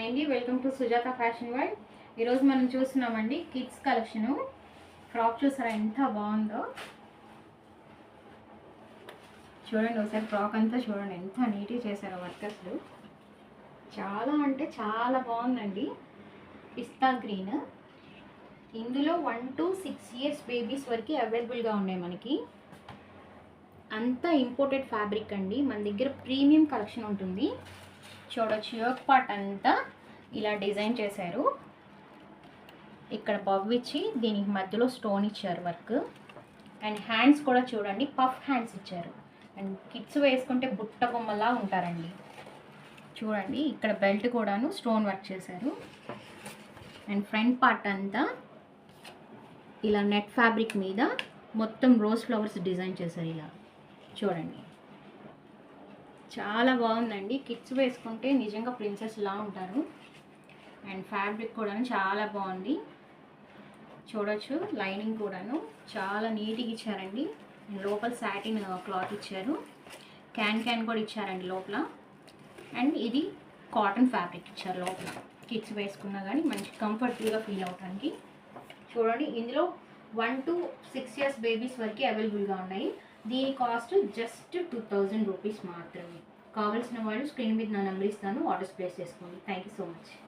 Hi అండి, welcome to Sujatha fashion world. ఈరోజు మనం చూస్తున్నామండి కిడ్స్ కలెక్షను. ఫ్రాక్ చూసారా ఎంత బాగుందో చూడండి. ఒకసారి ఫ్రాక్ అంతా చూడండి ఎంత నీట్గా చేశారో వర్కర్స్లు. చాలా అంటే చాలా బాగుందండి. పిస్తా గ్రీన్, ఇందులో 1 to 6 years బేబీస్ వరకు అవైలబుల్గా ఉన్నాయి మనకి. అంతా ఇంపోర్టెడ్ ఫ్యాబ్రిక్ అండి. మన దగ్గర ప్రీమియం కలెక్షన్ ఉంటుంది. చూడొచ్చు, యోక్ పార్ట్ అంతా ఇలా డిజైన్ చేశారు. ఇక్కడ పవ్ ఇచ్చి దీనికి మధ్యలో స్టోన్ ఇచ్చారు వర్క్. అండ్ హ్యాండ్స్ కూడా చూడండి, పఫ్ హ్యాండ్స్ ఇచ్చారు. అండ్ కిడ్స్ వేసుకుంటే బుట్ట బొమ్మలా ఉంటారండి. చూడండి, ఇక్కడ బెల్ట్ కూడాను స్టోన్ వర్క్ చేశారు. అండ్ ఫ్రంట్ పార్ట్ అంతా ఇలా నెట్ ఫ్యాబ్రిక్ మీద మొత్తం రోజ్ ఫ్లవర్స్ డిజైన్ చేశారు. ఇలా చూడండి, చాలా బాగుందండి. కిడ్స్ వేసుకుంటే నిజంగా ప్రిన్సెస్ లా ఉంటారు. అండ్ ఫ్యాబ్రిక్ కూడాను చాలా బాగుంది. చూడొచ్చు, లైనింగ్ కూడాను చాలా నీట్గా ఇచ్చారండి. లోపల సాటిన్ క్లాత్ ఇచ్చారు. క్యాన్ కూడా ఇచ్చారండి లోపల. అండ్ ఇది కాటన్ ఫ్యాబ్రిక్ ఇచ్చారు లోపల. కిడ్స్ వేసుకున్నా కానీ మంచి కంఫర్టబుల్గా ఫీల్ అవడానికి. చూడండి, ఇందులో 1 to 6 years బేబీస్ వరకు అవైలబుల్గా ఉన్నాయి. దీని కాస్ట్ జస్ట్ 2000 రూపీస్ మాత్రమే. కావాల్సిన వాళ్ళు స్క్రీన్ మీద నా నెంబర్ ఇస్తాను, ఆర్డర్స్ ప్లేస్ చేసుకోండి. Thank you so much.